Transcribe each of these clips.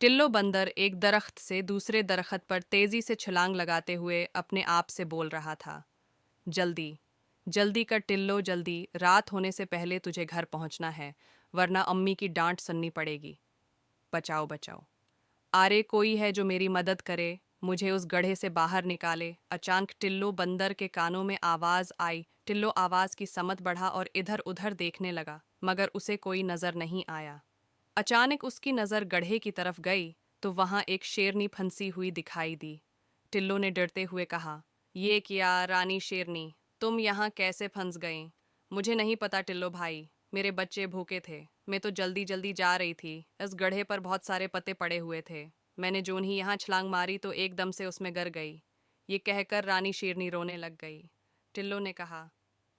टिल्लो बंदर एक दरख्त से दूसरे दरख्त पर तेजी से छलांग लगाते हुए अपने आप से बोल रहा था। जल्दी, जल्दी कर टिल्लो जल्दी, रात होने से पहले तुझे घर पहुंचना है, वरना अम्मी की डांट सुननी पड़ेगी। बचाओ बचाओ, आरे कोई है जो मेरी मदद करे, मुझे उस गड्ढे से बाहर निकाले। अचानक टिल्लो बंदर के कानों में आवाज आई। टिल्लो आवाज की समत बढ़ा और इधर उधर देखने लगा, मगर उसे कोई नजर नहीं आया। अचानक उसकी नजर गड्ढे की तरफ गई तो वहां एक शेरनी फंसी हुई दिखाई दी। टिल्लो ने डरते हुए कहा, ये क्या रानी शेरनी, तुम यहाँ कैसे फंस गई? मुझे नहीं पता टिल्लो भाई, मेरे बच्चे भूखे थे, मैं तो जल्दी जल्दी जा रही थी। इस गड्ढे पर बहुत सारे पत्ते पड़े हुए थे, मैंने जोन ही यहाँ छलांग मारी तो एकदम से उसमें गिर गई। ये कहकर रानी शेरनी रोने लग गई। टिल्लो ने कहा,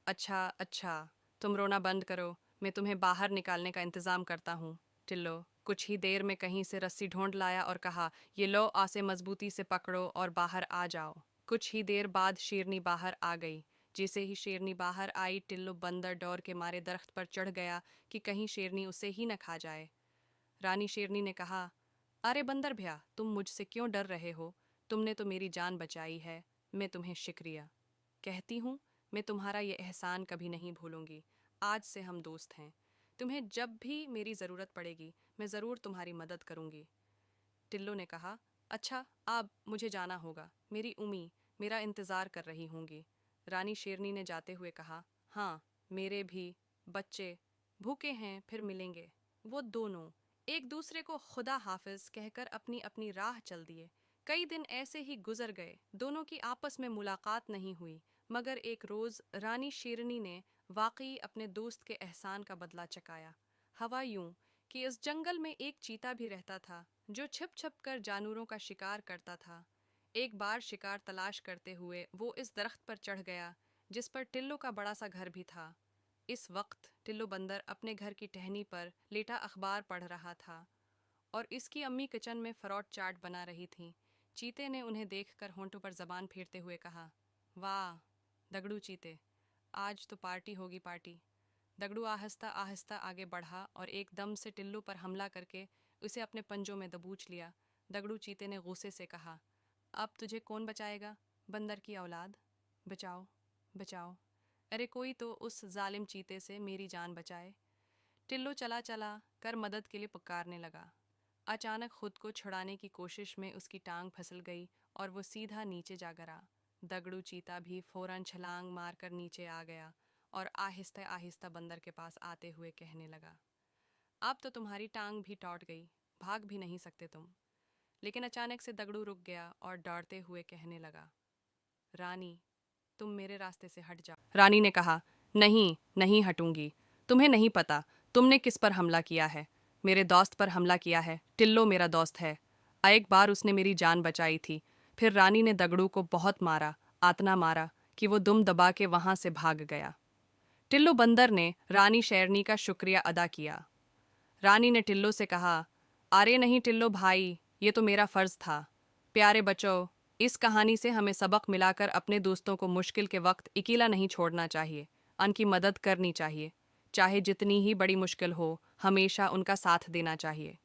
अच्छा अच्छा, तुम रोना बंद करो, मैं तुम्हें बाहर निकालने का इंतजाम करता हूँ। टिल्लो कुछ ही देर में कहीं से रस्सी ढूंढ लाया और कहा, ये लो, आसे मजबूती से पकड़ो और बाहर आ जाओ। कुछ ही देर बाद शेरनी बाहर आ गई। जैसे ही शेरनी बाहर आई, टिल्लो बंदर डर के मारे दरख्त पर चढ़ गया कि कहीं शेरनी उसे ही न खा जाए। रानी शेरनी ने कहा, अरे बंदर भैया, तुम मुझसे क्यों डर रहे हो? तुमने तो मेरी जान बचाई है, मैं तुम्हें शुक्रिया कहती हूँ। मैं तुम्हारा ये एहसान कभी नहीं भूलूंगी। आज से हम दोस्त हैं। तुम्हें जब भी मेरी ज़रूरत पड़ेगी, मैं ज़रूर तुम्हारी मदद करूंगी। टिल्लो ने कहा, अच्छा, अब मुझे जाना होगा, मेरी उम्मी मेरा इंतज़ार कर रही होंगी। रानी शेरनी ने जाते हुए कहा, हाँ, मेरे भी बच्चे भूखे हैं, फिर मिलेंगे। वो दोनों एक दूसरे को खुदा हाफिज कहकर अपनी अपनी राह चल दिए। कई दिन ऐसे ही गुजर गए, दोनों की आपस में मुलाकात नहीं हुई। मगर एक रोज़ रानी शेरनी ने वाकई अपने दोस्त के एहसान का बदला चकाया। हवा यूं कि इस जंगल में एक चीता भी रहता था जो छिप छिप कर जानवरों का शिकार करता था। एक बार शिकार तलाश करते हुए वो इस दरख्त पर चढ़ गया जिस पर टिल्लो का बड़ा सा घर भी था। इस वक्त टिल्लो बंदर अपने घर की टहनी पर लेटा अखबार पढ़ रहा था और इसकी अम्मी किचन में फरोट चाट बना रही थी। चीते ने उन्हें देखकर होंठों पर जबान फेरते हुए कहा, वाह दगड़ू चीते, आज तो पार्टी होगी पार्टी। दगड़ू आहिस्ता आहिस्ता आगे बढ़ा और एकदम से टिल्लू पर हमला करके उसे अपने पंजों में दबोच लिया। दगड़ू चीते ने गुस्से से कहा, अब तुझे कौन बचाएगा, बंदर की औलाद? बचाओ बचाओ, अरे कोई तो उस जालिम चीते से मेरी जान बचाए। टिल्लो चला चला कर मदद के लिए पुकारने लगा। अचानक खुद को छुड़ाने की कोशिश में उसकी टांग फिसल गई और वो सीधा नीचे जा गिरा। दगड़ू चीता भी फौरन छलांग मारकर नीचे आ गया और आहिस्ता आहिस्ता बंदर के पास आते हुए कहने लगा, अब तो तुम्हारी टांग भी टूट गई, भाग भी नहीं सकते तुम। लेकिन अचानक से दगड़ू रुक गया और डरते हुए कहने लगा, रानी, तुम मेरे रास्ते से हट जाओ। रानी ने कहा, नहीं नहीं हटूंगी, तुम्हें नहीं पता तुमने किस पर हमला किया है। मेरे दोस्त पर हमला किया है, टिल्लो मेरा दोस्त है। एक बार उसने मेरी जान बचाई थी। फिर रानी ने दगड़ू को बहुत मारा, आतना मारा कि वो दुम दबा के वहां से भाग गया। टिल्लो बंदर ने रानी शेरनी का शुक्रिया अदा किया। रानी ने टिल्लो से कहा, अरे नहीं टिल्लो भाई, ये तो मेरा फर्ज था। प्यारे बच्चों, इस कहानी से हमें सबक मिलाकर अपने दोस्तों को मुश्किल के वक्त अकेला नहीं छोड़ना चाहिए, उनकी मदद करनी चाहिए। चाहे जितनी ही बड़ी मुश्किल हो, हमेशा उनका साथ देना चाहिए।